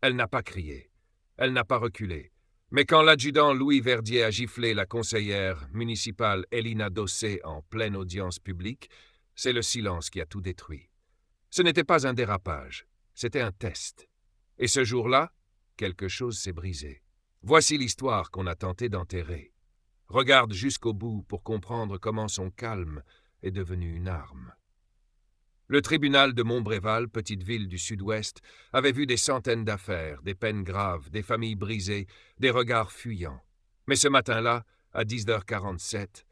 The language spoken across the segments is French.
Elle n'a pas crié. Elle n'a pas reculé. Mais quand l'adjudant Louis Verdier a giflé la conseillère municipale Elina Dossé en pleine audience publique, c'est le silence qui a tout détruit. Ce n'était pas un dérapage, c'était un test. Et ce jour-là, quelque chose s'est brisé. Voici l'histoire qu'on a tenté d'enterrer. Regarde jusqu'au bout pour comprendre comment son calme est devenu une arme. Le tribunal de Montbréval, petite ville du sud-ouest, avait vu des centaines d'affaires, des peines graves, des familles brisées, des regards fuyants. Mais ce matin-là, à 10h47,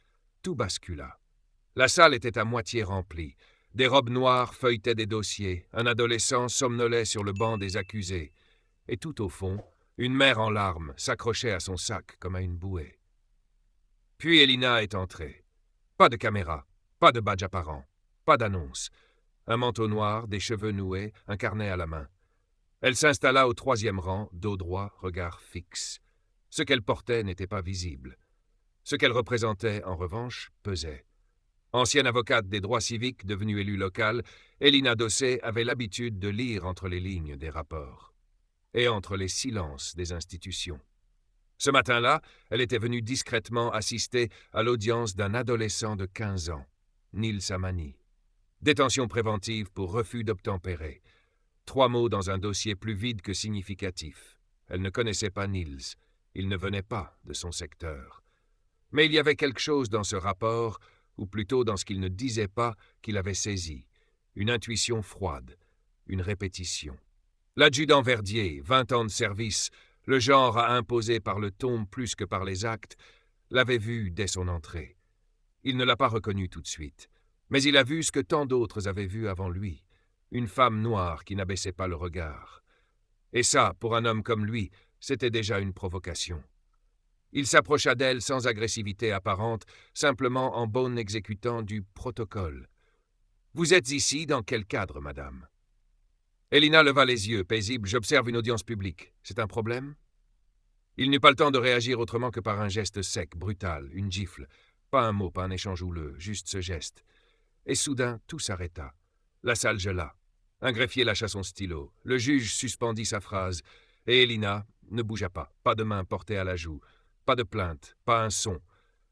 tout bascula. La salle était à moitié remplie. Des robes noires feuilletaient des dossiers, un adolescent somnolait sur le banc des accusés. Et tout au fond, une mère en larmes s'accrochait à son sac comme à une bouée. Puis Elina est entrée. Pas de caméra, pas de badge apparent, pas d'annonce. Un manteau noir, des cheveux noués, un carnet à la main. Elle s'installa au 3e rang, dos droit, regard fixe. Ce qu'elle portait n'était pas visible. Ce qu'elle représentait, en revanche, pesait. Ancienne avocate des droits civiques, devenue élue locale, Elina Dossé avait l'habitude de lire entre les lignes des rapports et entre les silences des institutions. Ce matin-là, elle était venue discrètement assister à l'audience d'un adolescent de 15 ans, Nils Amani. Détention préventive pour refus d'obtempérer. 3 mots dans un dossier plus vide que significatif. Elle ne connaissait pas Nils. Il ne venait pas de son secteur. Mais il y avait quelque chose dans ce rapport, ou plutôt dans ce qu'il ne disait pas, qu'il avait saisi. Une intuition froide, une répétition. L'adjudant Verdier, 20 ans de service, le genre à imposer par le ton plus que par les actes, l'avait vu dès son entrée. Il ne l'a pas reconnu tout de suite. Mais il a vu ce que tant d'autres avaient vu avant lui, une femme noire qui n'abaissait pas le regard. Et ça, pour un homme comme lui, c'était déjà une provocation. Il s'approcha d'elle sans agressivité apparente, simplement en bon exécutant du protocole. « Vous êtes ici dans quel cadre, madame ?» Elina leva les yeux, paisible. « J'observe une audience publique. C'est un problème ?» Il n'eut pas le temps de réagir autrement que par un geste sec, brutal, une gifle. Pas un mot, pas un échange houleux, juste ce geste. Et soudain, tout s'arrêta. La salle gela. Un greffier lâcha son stylo. Le juge suspendit sa phrase. Et Elina ne bougea pas. Pas de main portée à la joue. Pas de plainte. Pas un son.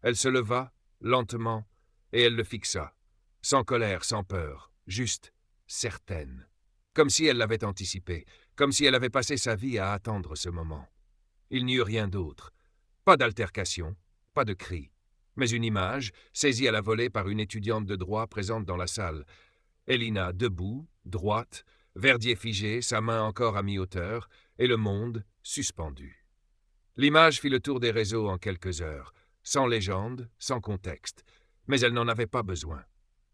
Elle se leva, lentement, et elle le fixa. Sans colère, sans peur. Juste certaine. Comme si elle l'avait anticipé. Comme si elle avait passé sa vie à attendre ce moment. Il n'y eut rien d'autre. Pas d'altercation. Pas de cri. Mais une image, saisie à la volée par une étudiante de droit présente dans la salle. Elina debout, droite, Verdier figé, sa main encore à mi-hauteur, et le monde suspendu. L'image fit le tour des réseaux en quelques heures, sans légende, sans contexte. Mais elle n'en avait pas besoin.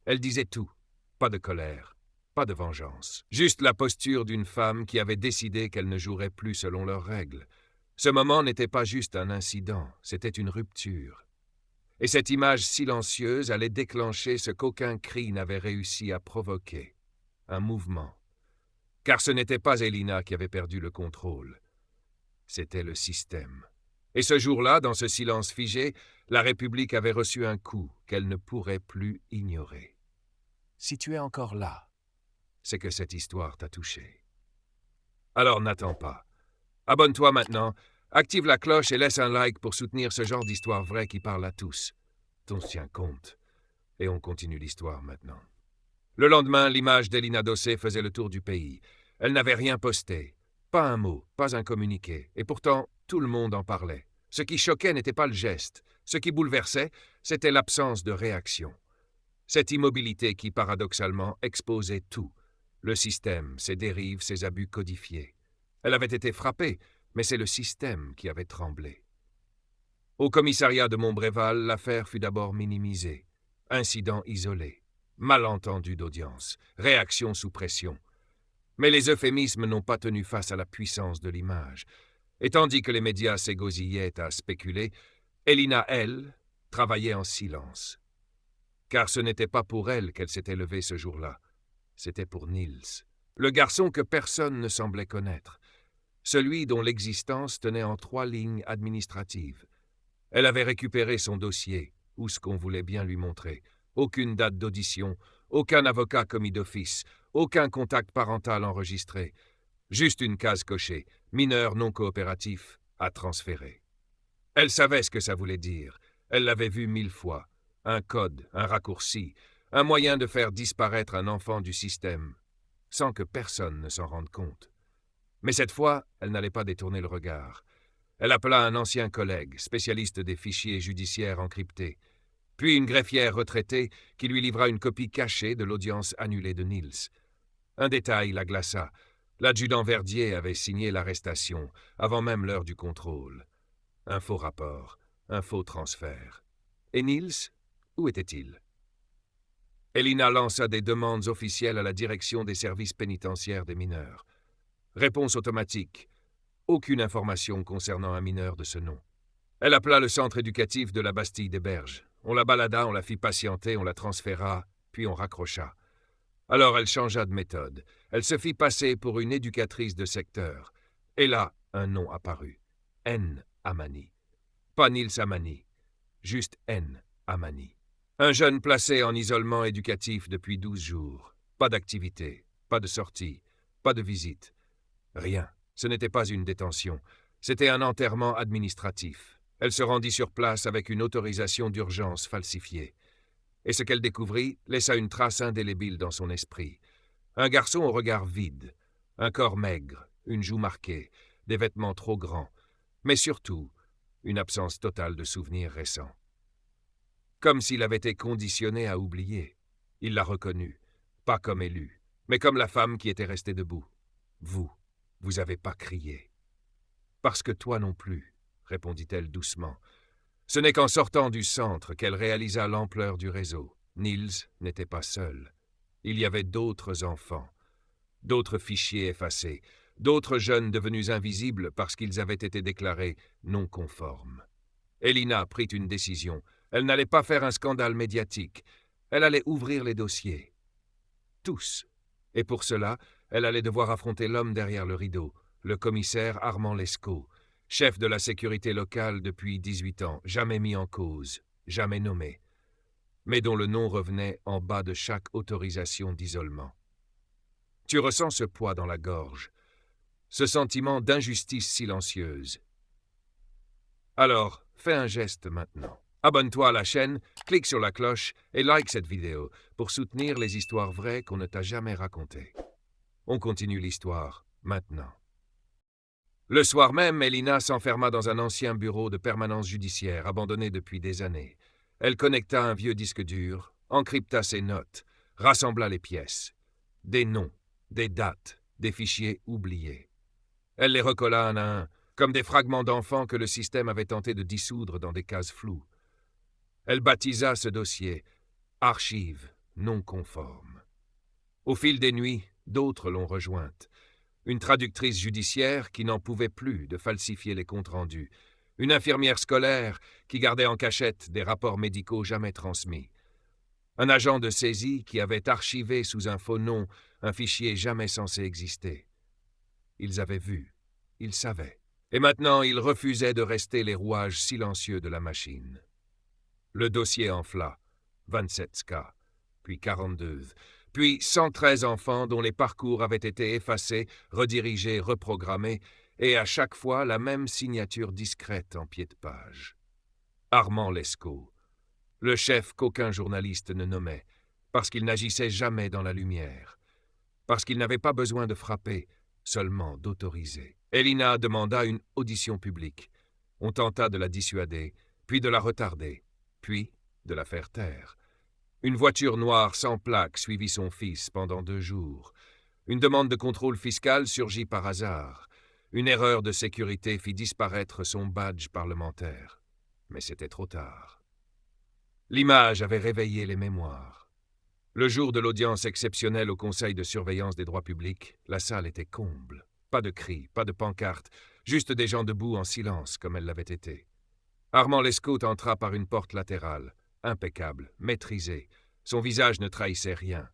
Elle disait tout. Pas de colère, pas de vengeance. Juste la posture d'une femme qui avait décidé qu'elle ne jouerait plus selon leurs règles. Ce moment n'était pas juste un incident, c'était une rupture. Et cette image silencieuse allait déclencher ce qu'aucun cri n'avait réussi à provoquer, un mouvement. Car ce n'était pas Elina qui avait perdu le contrôle, c'était le système. Et ce jour-là, dans ce silence figé, la République avait reçu un coup qu'elle ne pourrait plus ignorer. Si tu es encore là, c'est que cette histoire t'a touché. Alors n'attends pas. Abonne-toi maintenant. Active la cloche et laisse un like pour soutenir ce genre d'histoire vraie qui parle à tous. On se tient compte. Et on continue l'histoire maintenant. Le lendemain, l'image d'Elina Dossé faisait le tour du pays. Elle n'avait rien posté. Pas un mot, pas un communiqué. Et pourtant, tout le monde en parlait. Ce qui choquait n'était pas le geste. Ce qui bouleversait, c'était l'absence de réaction. Cette immobilité qui, paradoxalement, exposait tout. Le système, ses dérives, ses abus codifiés. Elle avait été frappée, mais c'est le système qui avait tremblé. Au commissariat de Montbréval, l'affaire fut d'abord minimisée. Incident isolé, malentendu d'audience, réaction sous pression. Mais les euphémismes n'ont pas tenu face à la puissance de l'image. Et tandis que les médias s'égosillaient à spéculer, Elina, elle, travaillait en silence. Car ce n'était pas pour elle qu'elle s'était levée ce jour-là. C'était pour Nils, le garçon que personne ne semblait connaître. Celui dont l'existence tenait en 3 lignes administratives. Elle avait récupéré son dossier, ou ce qu'on voulait bien lui montrer. Aucune date d'audition, aucun avocat commis d'office, aucun contact parental enregistré. Juste une case cochée, mineur non coopératif, à transférer. Elle savait ce que ça voulait dire. Elle l'avait vu 1000 fois. Un code, un raccourci, un moyen de faire disparaître un enfant du système, sans que personne ne s'en rende compte. Mais cette fois, elle n'allait pas détourner le regard. Elle appela un ancien collègue, spécialiste des fichiers judiciaires encryptés, puis une greffière retraitée qui lui livra une copie cachée de l'audience annulée de Niels. Un détail la glaça. L'adjudant Verdier avait signé l'arrestation, avant même l'heure du contrôle. Un faux rapport, un faux transfert. Et Niels, où était-il? Elina lança des demandes officielles à la direction des services pénitentiaires des mineurs. Réponse automatique. Aucune information concernant un mineur de ce nom. Elle appela le centre éducatif de la Bastille des Berges. On la balada, on la fit patienter, on la transféra, puis on raccrocha. Alors elle changea de méthode. Elle se fit passer pour une éducatrice de secteur. Et là, un nom apparut. N. Amani. Pas Niels Amani. Juste N. Amani. Un jeune placé en isolement éducatif depuis 12 jours. Pas d'activité, pas de sortie, pas de visite. Rien. Ce n'était pas une détention. C'était un enterrement administratif. Elle se rendit sur place avec une autorisation d'urgence falsifiée. Et ce qu'elle découvrit laissa une trace indélébile dans son esprit. Un garçon au regard vide, un corps maigre, une joue marquée, des vêtements trop grands, mais surtout, une absence totale de souvenirs récents. Comme s'il avait été conditionné à oublier. Il l'a reconnue, pas comme élue, mais comme la femme qui était restée debout. Vous n'avez pas crié. Parce que toi non plus, répondit-elle doucement. Ce n'est qu'en sortant du centre qu'elle réalisa l'ampleur du réseau. Niels n'était pas seul. Il y avait d'autres enfants, d'autres fichiers effacés, d'autres jeunes devenus invisibles parce qu'ils avaient été déclarés non conformes. Elina prit une décision. Elle n'allait pas faire un scandale médiatique. Elle allait ouvrir les dossiers. Tous. Et pour cela, elle allait devoir affronter l'homme derrière le rideau, le commissaire Armand Lescaut, chef de la sécurité locale depuis 18 ans, jamais mis en cause, jamais nommé, mais dont le nom revenait en bas de chaque autorisation d'isolement. Tu ressens ce poids dans la gorge, ce sentiment d'injustice silencieuse. Alors, fais un geste maintenant. Abonne-toi à la chaîne, clique sur la cloche et like cette vidéo pour soutenir les histoires vraies qu'on ne t'a jamais racontées. On continue l'histoire, maintenant. Le soir même, Elina s'enferma dans un ancien bureau de permanence judiciaire abandonné depuis des années. Elle connecta un vieux disque dur, encrypta ses notes, rassembla les pièces. Des noms, des dates, des fichiers oubliés. Elle les recolla un à un, comme des fragments d'enfants que le système avait tenté de dissoudre dans des cases floues. Elle baptisa ce dossier « Archives non conformes ». Au fil des nuits, d'autres l'ont rejointe. Une traductrice judiciaire qui n'en pouvait plus de falsifier les comptes rendus. Une infirmière scolaire qui gardait en cachette des rapports médicaux jamais transmis. Un agent de saisie qui avait archivé sous un faux nom un fichier jamais censé exister. Ils avaient vu, ils savaient. Et maintenant, ils refusaient de rester les rouages silencieux de la machine. Le dossier enfla, 27 cas, puis 42, puis 113 enfants dont les parcours avaient été effacés, redirigés, reprogrammés, et à chaque fois la même signature discrète en pied de page. Armand Lescaut, le chef qu'aucun journaliste ne nommait, parce qu'il n'agissait jamais dans la lumière, parce qu'il n'avait pas besoin de frapper, seulement d'autoriser. Elina demanda une audition publique. On tenta de la dissuader, puis de la retarder, puis de la faire taire. Une voiture noire sans plaque suivit son fils pendant 2 jours. Une demande de contrôle fiscal surgit par hasard. Une erreur de sécurité fit disparaître son badge parlementaire. Mais c'était trop tard. L'image avait réveillé les mémoires. Le jour de l'audience exceptionnelle au Conseil de surveillance des droits publics, la salle était comble. Pas de cris, pas de pancartes, juste des gens debout en silence comme elle l'avait été. Armand Lescaut entra par une porte latérale, impeccable, maîtrisé. Son visage ne trahissait rien.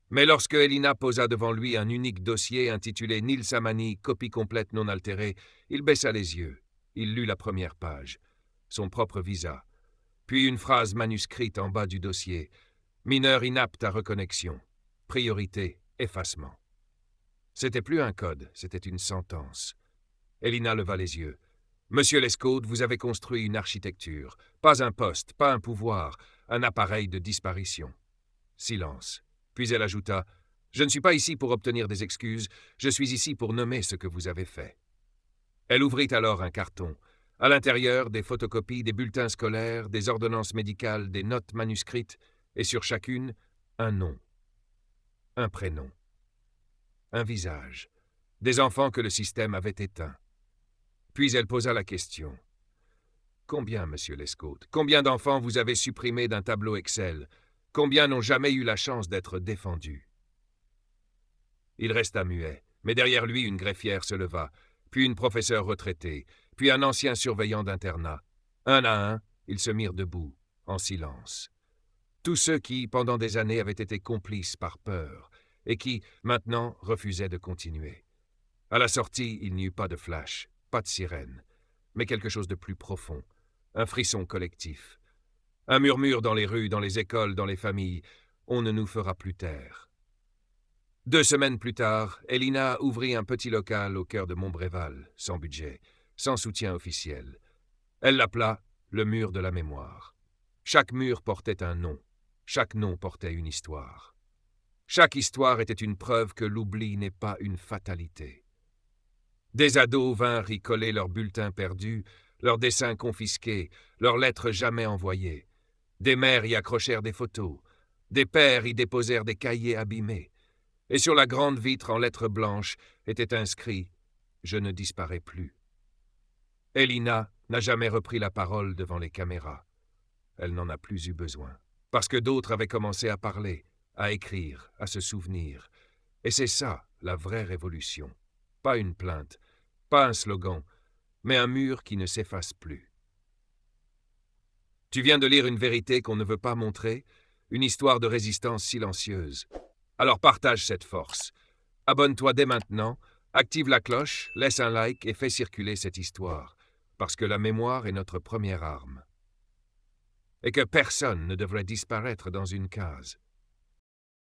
Mais lorsque Elina posa devant lui un unique dossier intitulé « Niels Amani, copie complète non altérée », il baissa les yeux. Il lut la première page, son propre visa, puis une phrase manuscrite en bas du dossier « Mineur inapte à reconnexion. Priorité, effacement ». C'était plus un code, c'était une sentence. Elina leva les yeux. « Monsieur Lescaut, vous avez construit une architecture. Pas un poste, pas un pouvoir, un appareil de disparition. » Silence. Puis elle ajouta « Je ne suis pas ici pour obtenir des excuses, je suis ici pour nommer ce que vous avez fait. » Elle ouvrit alors un carton. À l'intérieur, des photocopies, des bulletins scolaires, des ordonnances médicales, des notes manuscrites, et sur chacune, un nom, un prénom, un visage, des enfants que le système avait éteints. Puis elle posa la question. « Combien, monsieur Lescaut, combien d'enfants vous avez supprimés d'un tableau Excel? Combien n'ont jamais eu la chance d'être défendus ?» Il resta muet, mais derrière lui une greffière se leva, puis une professeure retraitée, puis un ancien surveillant d'internat. Un à un, ils se mirent debout, en silence. Tous ceux qui, pendant des années, avaient été complices par peur, et qui, maintenant, refusaient de continuer. À la sortie, il n'y eut pas de flash, pas de sirène, mais quelque chose de plus profond, un frisson collectif. Un murmure dans les rues, dans les écoles, dans les familles. On ne nous fera plus taire. 2 semaines plus tard, Elina ouvrit un petit local au cœur de Montbréval, sans budget, sans soutien officiel. Elle l'appela le mur de la mémoire. Chaque mur portait un nom, chaque nom portait une histoire. Chaque histoire était une preuve que l'oubli n'est pas une fatalité. Des ados vinrent y coller leurs bulletins perdus, leurs dessins confisqués, leurs lettres jamais envoyées. Des mères y accrochèrent des photos, des pères y déposèrent des cahiers abîmés. Et sur la grande vitre en lettres blanches était inscrit « Je ne disparais plus ». Elina n'a jamais repris la parole devant les caméras. Elle n'en a plus eu besoin, parce que d'autres avaient commencé à parler, à écrire, à se souvenir. Et c'est ça, la vraie révolution. Pas une plainte, pas un slogan, mais un mur qui ne s'efface plus. Tu viens de lire une vérité qu'on ne veut pas montrer, une histoire de résistance silencieuse. Alors partage cette force. Abonne-toi dès maintenant, active la cloche, laisse un like et fais circuler cette histoire, parce que la mémoire est notre première arme. Et que personne ne devrait disparaître dans une case.